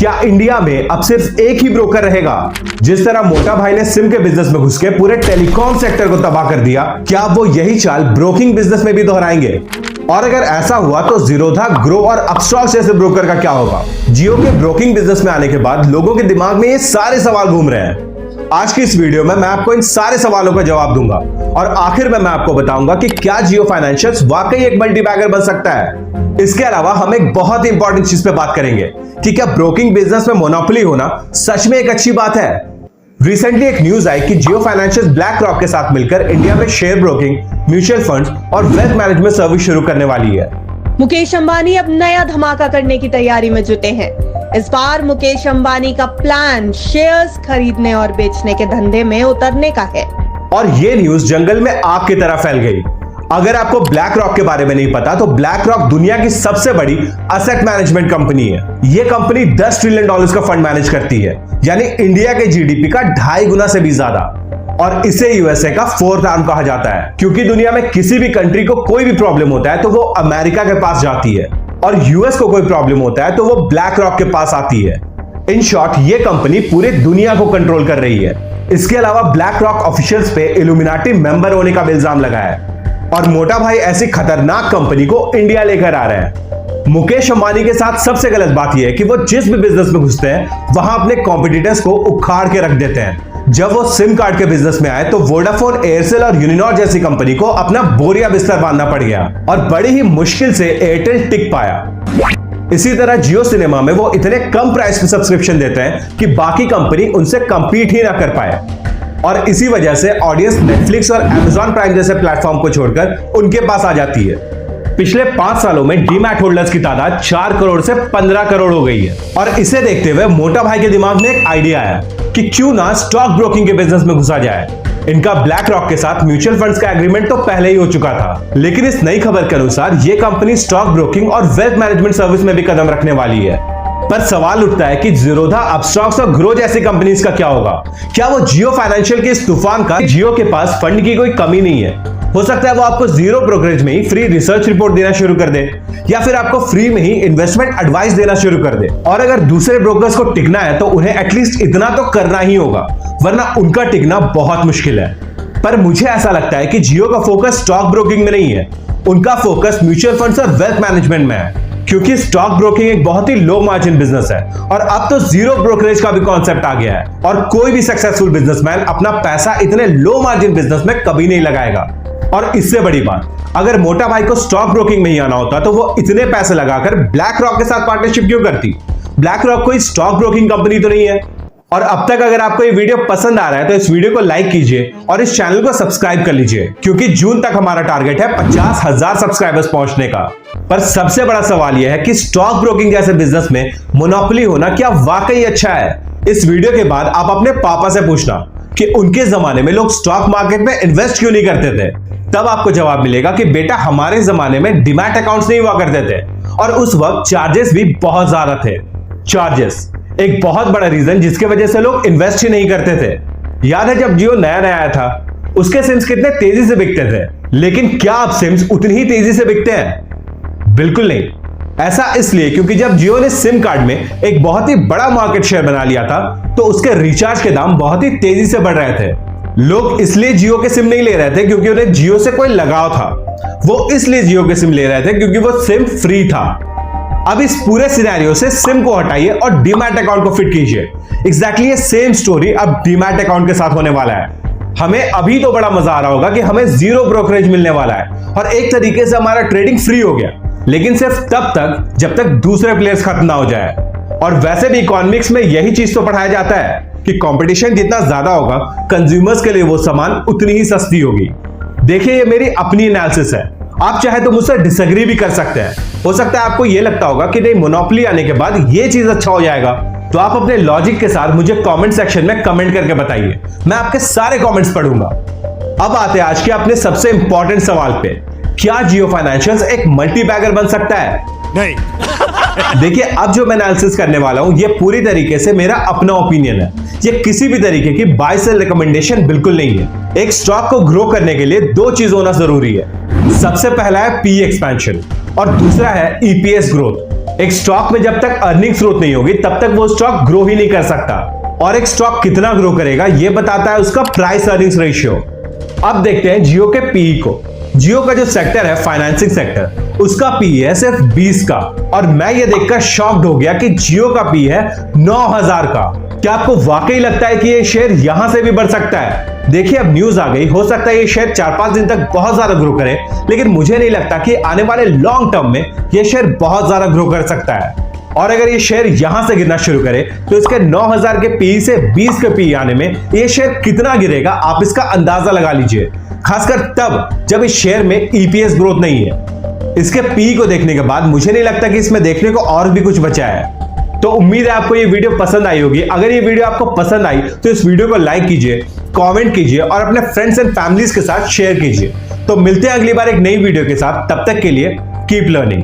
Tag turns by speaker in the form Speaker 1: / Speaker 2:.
Speaker 1: क्या इंडिया में अब सिर्फ एक ही ब्रोकर रहेगा? जिस तरह मोटा भाई ने सिम के बिजनेस में घुस के पूरे टेलीकॉम सेक्टर को तबाह कर दिया, क्या वो यही चाल ब्रोकिंग बिजनेस में भी दोहराएंगे? और अगर ऐसा हुआ तो ज़ीरोधा, ग्रो और अपस्टॉक जैसे ब्रोकर का क्या होगा? जियो के ब्रोकिंग बिजनेस में आने के बाद लोगों के दिमाग में ये सारे सवाल घूम रहे हैं। आज की इस वीडियो में मैं आपको इन सारे सवालों का जवाब दूंगा और आखिर में मैं आपको बताऊंगा कि क्या जियो फाइनेंशियल्स वाकई एक मल्टीबैगर बन सकता है। इसके अलावा हम एक बहुत ही इंपॉर्टेंट चीज पे बात करेंगे कि क्या ब्रोकिंग बिजनेस में मोनोपोली होना सच में एक अच्छी बात है। रिसेंटली एक न्यूज आई कि जियो फाइनेंशियल्स ब्लैक रॉक के साथ मिलकर इंडिया में शेयर ब्रोकिंग, म्यूचुअल फंड्स और वेल्थ मैनेजमेंट सर्विस शुरू करने वाली है।
Speaker 2: मुकेश अंबानी अब नया धमाका करने की तैयारी में जुटे हैं। इस बार मुकेश अंबानी का प्लान शेयर्स खरीदने और बेचने के धंधे में उतरने का है।
Speaker 1: और ये न्यूज जंगल में आग की तरह फैल गई। अगर आपको ब्लैक रॉक के बारे में नहीं पता तो ब्लैक रॉक दुनिया की सबसे बड़ी असेट मैनेजमेंट कंपनी है। यह कंपनी $10 ट्रिलियन का फंड मैनेज करती है, यानी इंडिया के जीडीपी का 2.5 गुना से भी ज्यादा। और इसे यूएसए का 4th आर्म कहा जाता है, क्योंकि दुनिया में किसी भी कंट्री को कोई भी प्रॉब्लम होता है तो वो अमेरिका के पास जाती है, और यूएस को कोई प्रॉब्लम होता है तो वो ब्लैक रॉक के पास आती है। इन शॉर्ट, ये कंपनी पूरी दुनिया को कंट्रोल कर रही है। इसके अलावा ब्लैक रॉक ऑफिशियल्स पे इल्यूमिनाटी मेंबर होने का इल्जाम लगा है, और मोटा भाई ऐसी खतरनाक कंपनी को इंडिया लेकर आ रहे हैं। मुकेश अंबानी के साथ सबसे गलत बात यह है कि वो जिस भी बिजनेस में घुसते हैं वहां अपने कॉम्पिटिटर्स को उखाड़ के रख देते हैं। जब वो सिम कार्ड के बिजनेस में आए तो वोडाफोन, एयरसेल और यूनिनॉर जैसी कंपनी को अपना बोरिया बिस्तर बांधना पड़ गया और बड़ी ही मुश्किल से एयरटेल टिक पाया। इसी तरह जियो सिनेमा में वो इतने कम प्राइस पे सब्सक्रिप्शन देते हैं कि बाकी कंपनी उनसे कंपीट ही ना कर पाए, और इसी वजह से ऑडियंस नेटफ्लिक्स और अमेज़न प्राइम जैसे प्लेटफॉर्म को छोड़कर उनके पास आ जाती है। पिछले 5 सालों में डीमैट होल्डर्स की तादाद 4 करोड़ से 15 करोड़ हो गई है। और इसे देखते हुए मोटा भाई के दिमाग में एक आइडिया आया कि क्यों ना स्टॉक ब्रोकिंग के बिजनेस में घुसा जाए। इनका ब्लैक रॉक के साथ म्यूचुअल फंड्स का एग्रीमेंट तो पहले ही हो चुका था, लेकिन इस नई खबर के अनुसार यह कंपनी स्टॉक ब्रोकिंग और वेल्थ मैनेजमेंट सर्विस में भी कदम रखने वाली है। पर सवाल उठता है कि ज़ीरोधा, अपस्टॉक्स और ग्रो जैसी कंपनीज का क्या होगा? क्या वो जियो फाइनेंशियल के इस तूफान का जियो के पास फंड की कोई कमी नहीं है? हो सकता है वो आपको जीरो ब्रोकरेज में ही फ्री रिसर्च रिपोर्ट देना शुरू कर दे, या फिर आपको फ्री में ही इन्वेस्टमेंट एडवाइस देना शुरू कर दे। और अगर दूसरे ब्रोकर्स को टिकना है तो उन्हें एटलीस्ट इतना तो करना ही होगा, वरना उनका टिकना बहुत मुश्किल है। पर मुझे ऐसा लगता है कि जियो का फोकस स्टॉक ब्रोकिंग में नहीं है, उनका फोकस म्यूचुअल फंड्स और वेल्थ मैनेजमेंट में है, क्योंकि स्टॉक ब्रोकिंग एक बहुत ही लो मार्जिन बिजनेस है और अब तो जीरो ब्रोकरेज का भी कॉन्सेप्ट आ गया है, और कोई भी सक्सेसफुल बिजनेसमैन अपना पैसा इतने लो मार्जिन बिजनेस में कभी नहीं लगाएगा। और इससे बड़ी बात, अगर मोटा भाई को स्टॉक ब्रोकिंग में ही आना होता तो वो इतने पैसे लगाकर ब्लैक रॉक के साथ पार्टनरशिप क्यों करती? ब्लैक रॉक कोई स्टॉक ब्रोकिंग कंपनी तो नहीं है। और अब तक अगर आपको ये वीडियो पसंद आ रहा है तो इस वीडियो को लाइक कीजिए और इस चैनल को सब्सक्राइब कर लीजिए, क्योंकि जून तक हमारा टारगेट है 50,000 सब्सक्राइबर्स पहुंचने का। पर सबसे बड़ा सवाल यह है कि स्टॉक ब्रोकिंग जैसे बिजनेस में मोनोपोली होना क्या वाकई अच्छा है? इस वीडियो के बाद आप अपने पापा से पूछना कि उनके जमाने में लोग स्टॉक मार्केट में इन्वेस्ट क्यों नहीं करते थे। तब आपको जवाब मिलेगा कि बेटा, हमारे जमाने में डीमैट अकाउंट्स नहीं हुआ करते थे और उस वक्त चार्जेस भी बहुत ज्यादा थे। चार्जेस एक बहुत बड़ा रीजन जिसके वजह से लोग इन्वेस्ट ही नहीं करते थे। याद है जब जियो नया नया आया था, उसके सिम्स कितने तेजी से बिकते थे, लेकिन क्या अब सिम्स उतनी ही तेजी से बिकते हैं? बिल्कुल नहीं। ऐसा इसलिए क्योंकि जब जियो ने सिम कार्ड में एक बहुत ही बड़ा मार्केट शेयर बना लिया था तो उसके रिचार्ज के दाम बहुत ही तेजी से बढ़ रहे थे। लोग इसलिए जियो के सिम नहीं ले रहे थे क्योंकि उन्हें जियो से कोई लगाव था, वो इसलिए जियो के सिम ले रहे थे क्योंकि वो सिम फ्री था। अब इस पूरे सिनेरियो से सिम को हटाइए और डीमैट अकाउंट को फिट कीजिए। एग्जैक्टली ये सेम स्टोरी अब डीमैट अकाउंट के साथ होने वाला है। हमें अभी तो बड़ा मजा आ रहा होगा कि हमें जीरो ब्रोकरेज मिलने वाला है और एक तरीके से हमारा ट्रेडिंग फ्री हो गया, लेकिन सिर्फ तब तक जब तक दूसरे प्लेयर्स खत्म ना हो जाए। और वैसे भी इकोनॉमिक्स में यही चीज तो पढ़ाया जाता है कि कंपटीशन जितना ज्यादा होगा, कंज्यूमर्स के लिए वो सामान उतनी ही सस्ती होगी। देखिए, ये मेरी अपनी एनालिसिस है, आप चाहे तो मुझसे डिसएग्री भी कर सकते हैं। हो सकता है आपको ये लगता होगा कि नहीं, मोनोपोली आने के बाद ये चीज अच्छा हो जाएगा। तो आप अपने लॉजिक के साथ मुझे कमेंट सेक्शन में कमेंट करके बताइए, मैं आपके सारे कमेंट्स पढ़ूंगा। अब आते हैं आज के अपने सबसे इंपॉर्टेंट सवाल पे, क्या जियो फाइनेंशियल्स एक मल्टीबैगर बन सकता है? नहीं। देखिए, अब जो मैं एनालिसिस करने वाला हूं ये पूरी तरीके से मेरा अपना ओपिनियन है, ये किसी भी तरीके की बाय सेल रिकमेंडेशन बिल्कुल नहीं है। एक स्टॉक को ग्रो करने के लिए 2 चीज होना जरूरी है। सबसे पहला है पी एक्सपेंशन और दूसरा है ईपीएस ग्रोथ। एक स्टॉक में जब तक अर्निंग ग्रोथ नहीं होगी तब तक वो स्टॉक ग्रो ही नहीं कर सकता, और एक स्टॉक कितना ग्रो करेगा ये बताता है उसका प्राइस अर्निंग्स रेशियो। अब देखते हैं जियो के पीई को। जियो का जो सेक्टर है फाइनेंसिंग सेक्टर, उसका पी है सिर्फ 20 का, और मैं ये देखकर शॉक्ड हो गया कि जियो का पी है 9000 का। क्या आपको वाकई लगता है कि ये शेयर यहां से भी बढ़ सकता है? देखिए अब न्यूज आ गई, हो सकता है ये शेयर 4-5 दिन तक बहुत ज्यादा ग्रो करे, लेकिन मुझे नहीं लगता कि आने वाले लॉन्ग टर्म में ये शेयर बहुत ज्यादा ग्रो कर सकता है। और अगर ये शेयर यहां से गिरना शुरू करे तो इसके 9000 के पी से 20 के पी आने में ये शेयर कितना गिरेगा आप इसका अंदाजा लगा लीजिए, खासकर तब जब इस शेयर में ईपीएस ग्रोथ नहीं है। इसके पी को देखने के बाद मुझे नहीं लगता कि इसमें देखने को और भी कुछ बचा है। तो उम्मीद है आपको ये वीडियो पसंद आई होगी। अगर ये वीडियो आपको पसंद आई तो इस वीडियो को लाइक कीजिए, कमेंट कीजिए और अपने फ्रेंड्स एंड फैमिलीज के साथ शेयर कीजिए। तो मिलते हैं अगली बार एक नई वीडियो के साथ, तब तक के लिए कीप लर्निंग।